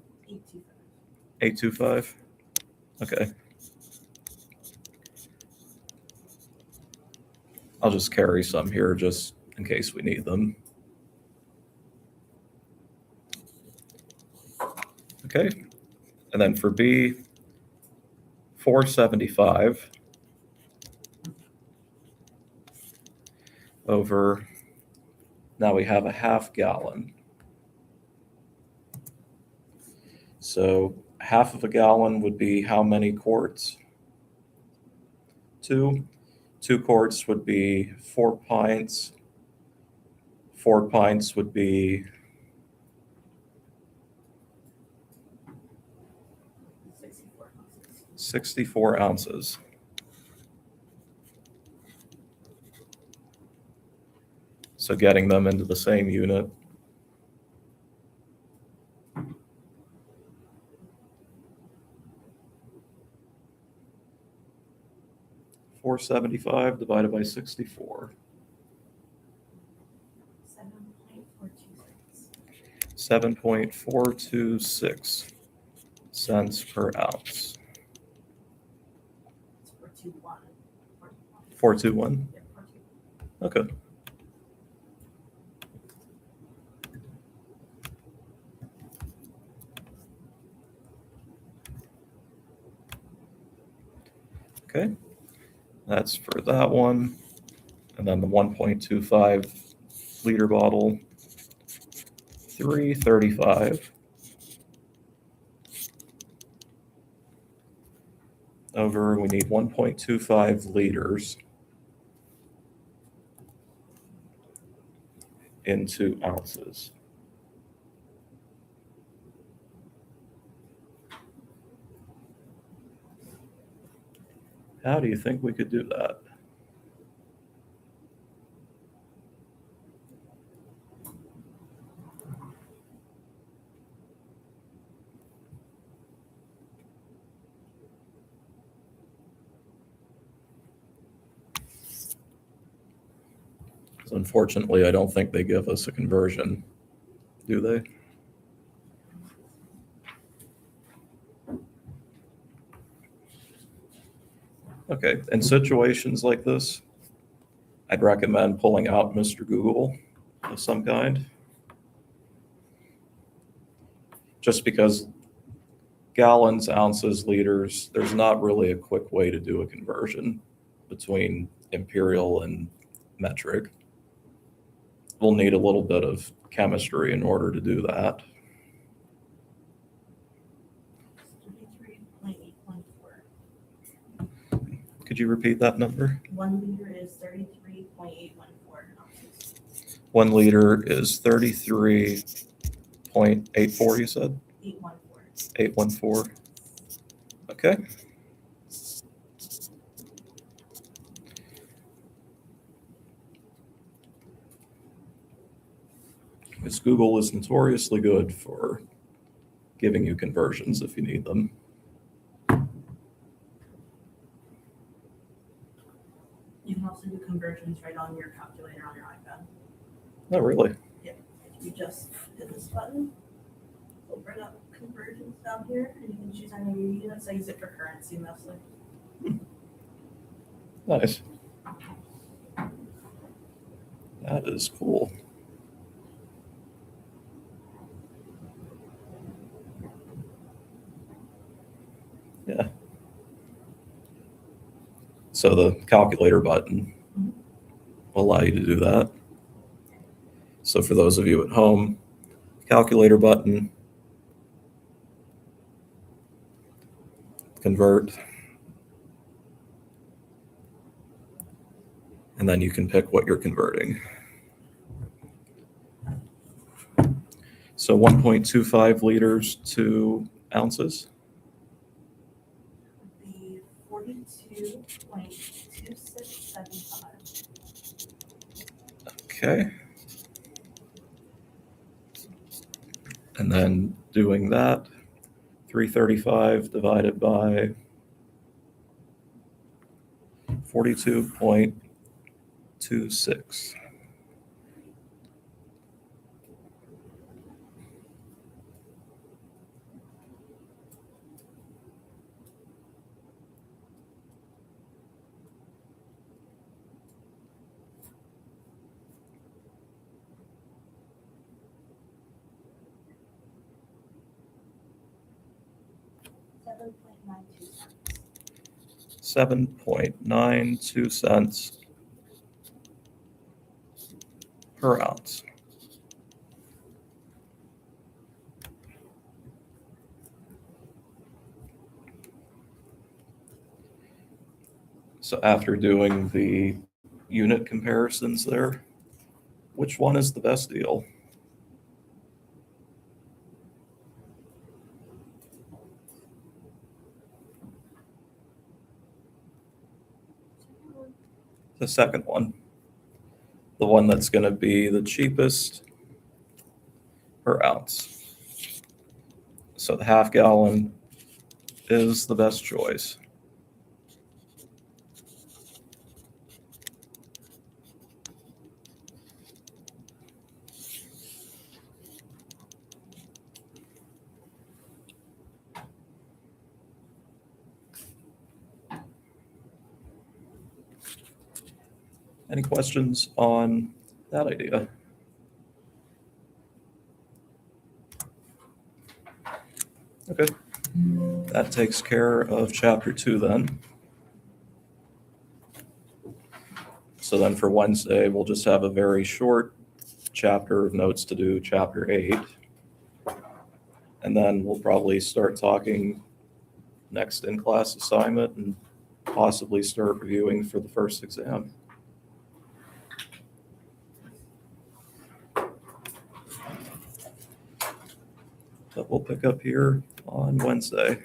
825. 825? Okay. I'll just carry some here just in case we need them. Okay. And then for B, 475 over, now we have a half gallon. So half of a gallon would be how many quarts? 2. 2 quarts would be 4 pints. 4 pints would be 64 ounces. So getting them into the same unit. $4.75 divided by 64. 7.426 cents per ounce. 421. 421. Yeah, 421. Okay. Okay, that's for that one. And then the 1.25 liter bottle, $3.35 over, we need 1.25 liters into ounces. How do you think we could do that? So unfortunately, I don't think they give us a conversion, do they? Okay, in situations like this, I'd recommend pulling out Mr. Google of some kind. Just because gallons, ounces, liters, there's not really a quick way to do a conversion between imperial and metric. We'll need a little bit of chemistry in order to do that. 33.814. Could you repeat that number? 1 liter is 33.814 ounces. 1 liter is 33.84, you said? 814. 814. Okay. Because Google is notoriously good for giving you conversions if you need them. You can also do conversions right on your calculator on your iPad. Not really. If you just hit this button, it'll bring up conversions down here, and you can choose any of your units. I use it for currency mostly. Nice. That is cool. Yeah. So the calculator button will allow you to do that. So for those of you at home, calculator button, convert, and then you can pick what you're converting. So 1.25 liters to ounces. The 42.2675. Okay. And then doing that, 335 divided by 42.26. 7.92 cents per ounce. So after doing the unit comparisons there, which one is the best deal? The second one. The one that's going to be the cheapest per ounce. So the half gallon is the best choice. Any questions on that idea? Okay, that takes care of chapter 2 then. So then for Wednesday, we'll just have a very short chapter of notes to do, chapter 8. And then we'll probably start talking next in-class assignment and possibly start reviewing for the first exam. But we'll pick up here on Wednesday.